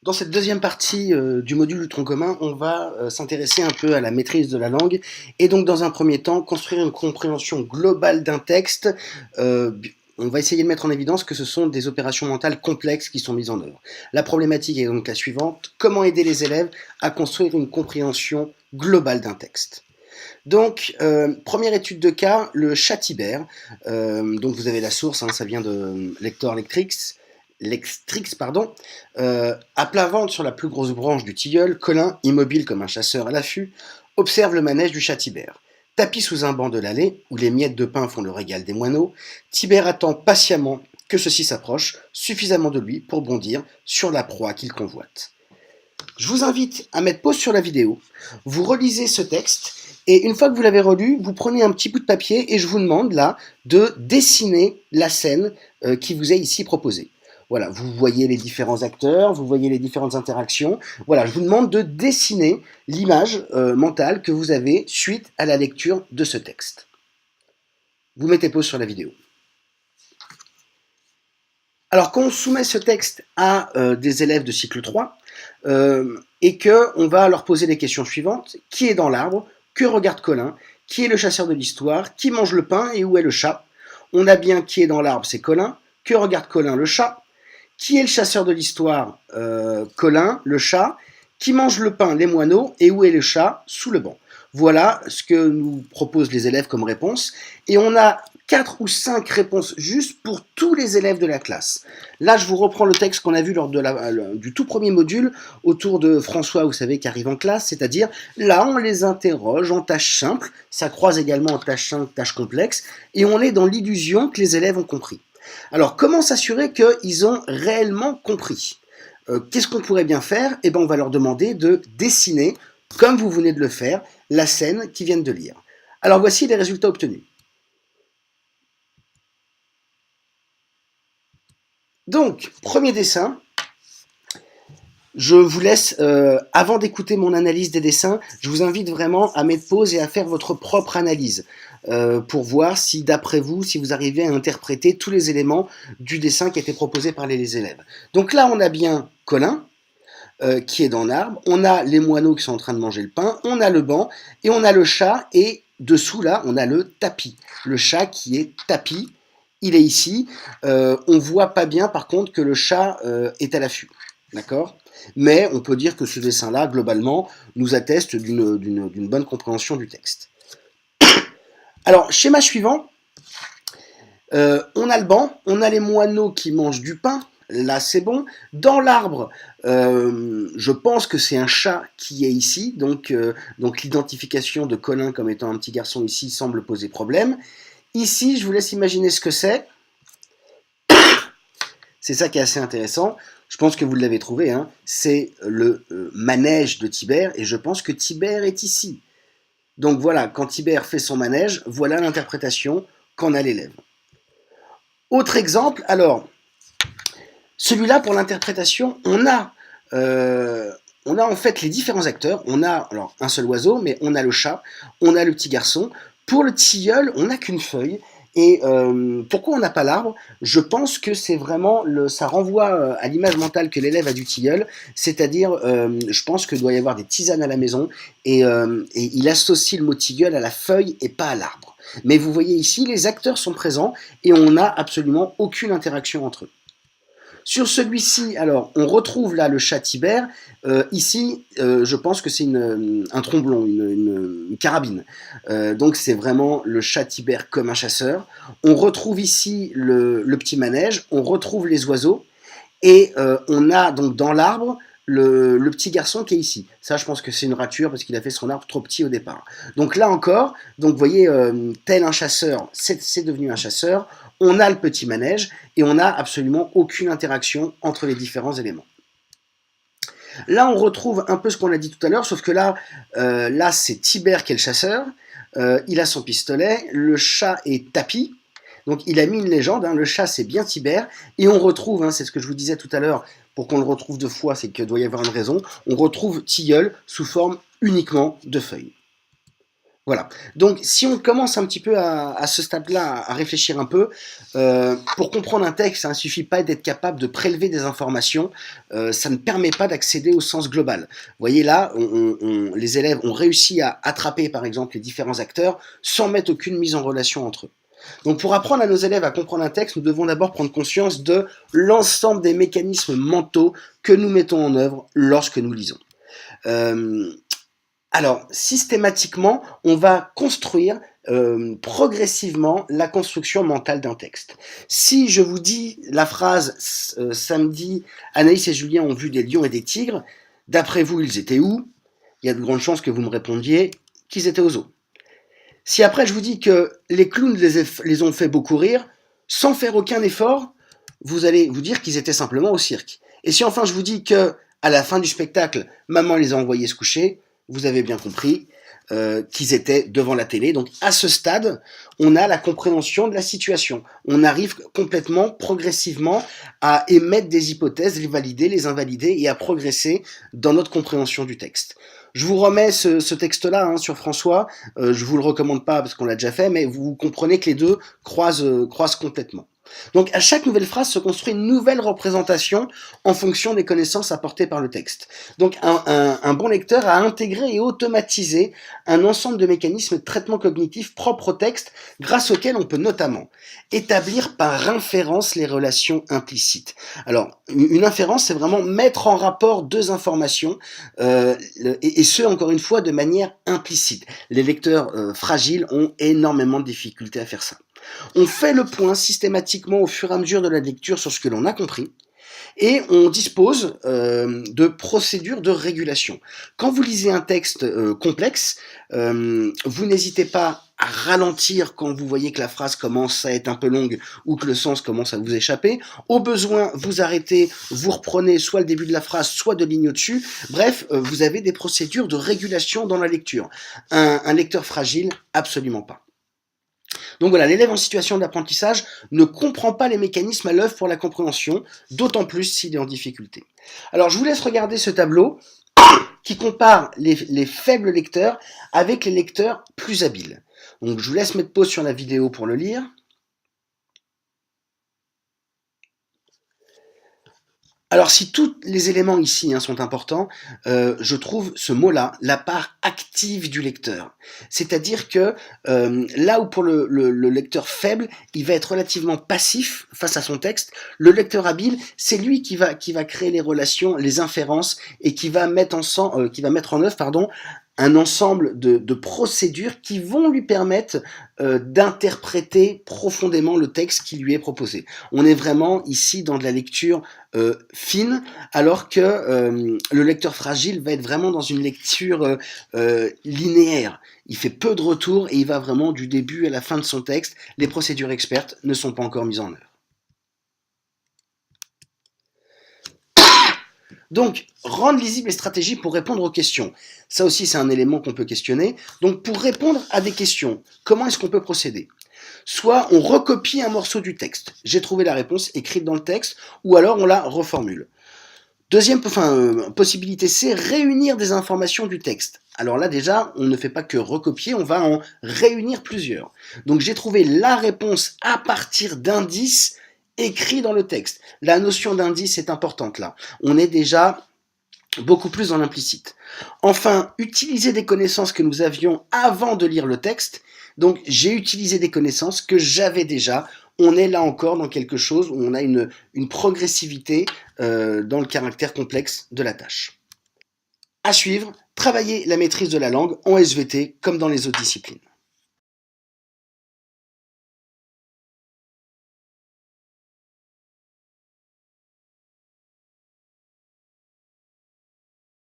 Dans cette deuxième partie du module du tronc commun, on va s'intéresser un peu à la maîtrise de la langue et donc dans un premier temps construire une compréhension globale d'un texte. On va essayer de mettre en évidence que ce sont des opérations mentales complexes qui sont mises en œuvre. La problématique est donc la suivante: comment aider les élèves à construire une compréhension globale d'un texte? Donc, première étude de cas, le chat Tibère. Donc vous avez la source, hein, ça vient de Lector Lectrix, pardon. À plat ventre sur la plus grosse branche du tilleul, Colin, immobile comme un chasseur à l'affût, observe le manège du chat Tibère. Tapis sous un banc de l'allée, où les miettes de pain font le régal des moineaux, Tibère attend patiemment que ceux-ci s'approchent, suffisamment de lui pour bondir sur la proie qu'il convoite. Je vous invite à mettre pause sur la vidéo, vous relisez ce texte, et une fois que vous l'avez relu, vous prenez un petit bout de papier et je vous demande là de dessiner la scène qui vous est ici proposée. Voilà, vous voyez les différents acteurs, vous voyez les différentes interactions. Voilà, je vous demande de dessiner l'image mentale que vous avez suite à la lecture de ce texte. Vous mettez pause sur la vidéo. Alors, quand on soumet ce texte à des élèves de cycle 3, et qu'on va leur poser les questions suivantes: qui est dans l'arbre? Que regarde Colin? Qui est le chasseur de l'histoire? Qui mange le pain et où est le chat? On a bien qui est dans l'arbre, c'est Colin. Que regarde Colin? Le chat. Qui est le chasseur de l'histoire? Colin, le chat. Qui mange le pain? Les moineaux. Et où est le chat? Sous le banc. Voilà ce que nous proposent les élèves comme réponse. Et on a 4 ou 5 réponses justes pour tous les élèves de la classe. Là, je vous reprends le texte qu'on a vu lors du tout premier module autour de François, vous savez, qui arrive en classe, c'est-à-dire là, on les interroge en tâches simples, ça croise également en tâches simples, tâches complexes, et on est dans l'illusion que les élèves ont compris. Alors, comment s'assurer qu'ils ont réellement compris? Qu'est-ce qu'on pourrait bien faire? Eh bien, on va leur demander de dessiner, comme vous venez de le faire, la scène qu'ils viennent de lire. Alors, voici les résultats obtenus. Donc, premier dessin, je vous laisse, avant d'écouter mon analyse des dessins, je vous invite vraiment à mettre pause et à faire votre propre analyse pour voir si, d'après vous, si vous arrivez à interpréter tous les éléments du dessin qui a été proposé par les élèves. Donc là, on a bien Colin qui est dans l'arbre, on a les moineaux qui sont en train de manger le pain, on a le banc et on a le chat, et dessous là, on a le tapis. Le chat qui est tapis, il est ici. On voit pas bien par contre que le chat est à l'affût. D'accord? Mais on peut dire que ce dessin-là, globalement, nous atteste d'une bonne compréhension du texte. Alors, schéma suivant, on a le banc, on a les moineaux qui mangent du pain, là c'est bon. Dans l'arbre, je pense que c'est un chat qui est ici, donc l'identification de Colin comme étant un petit garçon ici semble poser problème. Ici, je vous laisse imaginer ce que c'est. C'est ça qui est assez intéressant. Je pense que vous l'avez trouvé, hein. C'est le manège de Tibère, et je pense que Tibère est ici. Donc voilà, quand Tibère fait son manège, voilà l'interprétation qu'en a l'élève. Autre exemple, alors, celui-là pour l'interprétation, on a en fait les différents acteurs. On a alors un seul oiseau, mais on a le chat, on a le petit garçon. Pour le tilleul, on n'a qu'une feuille. Et pourquoi on n'a pas l'arbre? Je pense que c'est vraiment, ça renvoie à l'image mentale que l'élève a du tilleul, c'est-à-dire, je pense qu'il doit y avoir des tisanes à la maison, et il associe le mot tilleul à la feuille et pas à l'arbre. Mais vous voyez ici, les acteurs sont présents et on n'a absolument aucune interaction entre eux. Sur celui-ci, alors, on retrouve là le chat Tibère. Ici, je pense que c'est un tromblon, une carabine. Donc c'est vraiment le chat Tibère comme un chasseur. On retrouve ici le petit manège, on retrouve les oiseaux, et on a donc dans l'arbre le petit garçon qui est ici. Ça, je pense que c'est une rature parce qu'il a fait son arbre trop petit au départ. Donc là encore, donc vous voyez, tel un chasseur, c'est devenu un chasseur. On a le petit manège et on n'a absolument aucune interaction entre les différents éléments. Là, on retrouve un peu ce qu'on a dit tout à l'heure, sauf que là, c'est Tibère qui est le chasseur. Il a son pistolet, le chat est tapis. Donc il a mis une légende, hein, le chat c'est bien Tibère, et on retrouve, hein, c'est ce que je vous disais tout à l'heure, pour qu'on le retrouve deux fois, c'est qu'il doit y avoir une raison, on retrouve tilleul sous forme uniquement de feuilles. Voilà. Donc, si on commence un petit peu à ce stade-là, à réfléchir un peu, pour comprendre un texte, ça ne suffit pas d'être capable de prélever des informations, ça ne permet pas d'accéder au sens global. Vous voyez là, les élèves ont réussi à attraper, par exemple, les différents acteurs sans mettre aucune mise en relation entre eux. Donc, pour apprendre à nos élèves à comprendre un texte, nous devons d'abord prendre conscience de l'ensemble des mécanismes mentaux que nous mettons en œuvre lorsque nous lisons. Euh, alors, systématiquement, on va construire progressivement la construction mentale d'un texte. Si je vous dis la phrase samedi, Anaïs et Julien ont vu des lions et des tigres, d'après vous, ils étaient où? Il y a de grandes chances que vous me répondiez qu'ils étaient au zoo. Si après je vous dis que les clowns les ont fait beaucoup rire, sans faire aucun effort, vous allez vous dire qu'ils étaient simplement au cirque. Et si enfin je vous dis que à la fin du spectacle, maman les a envoyés se coucher, vous avez bien compris qu'ils étaient devant la télé. Donc à ce stade, on a la compréhension de la situation. On arrive complètement, progressivement, à émettre des hypothèses, les valider, les invalider et à progresser dans notre compréhension du texte. Je vous remets ce texte-là sur François. Je vous le recommande pas parce qu'on l'a déjà fait, mais vous comprenez que les deux croisent complètement. Donc à chaque nouvelle phrase se construit une nouvelle représentation en fonction des connaissances apportées par le texte. Donc un bon lecteur a intégré et automatisé un ensemble de mécanismes de traitement cognitif propres au texte grâce auxquels on peut notamment établir par inférence les relations implicites. Alors une inférence, c'est vraiment mettre en rapport deux informations et ce encore une fois de manière implicite. Les lecteurs fragiles ont énormément de difficultés à faire ça. On fait le point systématiquement au fur et à mesure de la lecture sur ce que l'on a compris et on dispose de procédures de régulation. Quand vous lisez un texte complexe, vous n'hésitez pas à ralentir quand vous voyez que la phrase commence à être un peu longue ou que le sens commence à vous échapper. Au besoin, vous arrêtez, vous reprenez soit le début de la phrase, soit de lignes au-dessus. Bref, vous avez des procédures de régulation dans la lecture. Un lecteur fragile, absolument pas. Donc voilà, l'élève en situation d'apprentissage ne comprend pas les mécanismes à l'œuvre pour la compréhension, d'autant plus s'il est en difficulté. Alors je vous laisse regarder ce tableau qui compare les faibles lecteurs avec les lecteurs plus habiles. Donc je vous laisse mettre pause sur la vidéo pour le lire. Alors si tous les éléments ici sont importants, je trouve ce mot-là, la part active du lecteur. C'est-à-dire que là où pour le lecteur faible, il va être relativement passif face à son texte, le lecteur habile, c'est lui qui va créer les relations, les inférences et qui va mettre en œuvre un ensemble de procédures qui vont lui permettre d'interpréter profondément le texte qui lui est proposé. On est vraiment ici dans de la lecture fine, alors que le lecteur fragile va être vraiment dans une lecture linéaire. Il fait peu de retours et il va vraiment du début à la fin de son texte. Les procédures expertes ne sont pas encore mises en œuvre. Donc, rendre lisibles les stratégies pour répondre aux questions. Ça aussi, c'est un élément qu'on peut questionner. Donc, pour répondre à des questions, comment est-ce qu'on peut procéder? Soit on recopie un morceau du texte. J'ai trouvé la réponse écrite dans le texte, ou alors on la reformule. Deuxième possibilité, c'est réunir des informations du texte. Alors là, déjà, on ne fait pas que recopier, on va en réunir plusieurs. Donc, j'ai trouvé la réponse à partir d'indices écrit dans le texte. La notion d'indice est importante là. On est déjà beaucoup plus dans l'implicite. Enfin, utiliser des connaissances que nous avions avant de lire le texte. Donc, j'ai utilisé des connaissances que j'avais déjà. On est là encore dans quelque chose où on a une progressivité dans le caractère complexe de la tâche. À suivre, travailler la maîtrise de la langue en SVT comme dans les autres disciplines.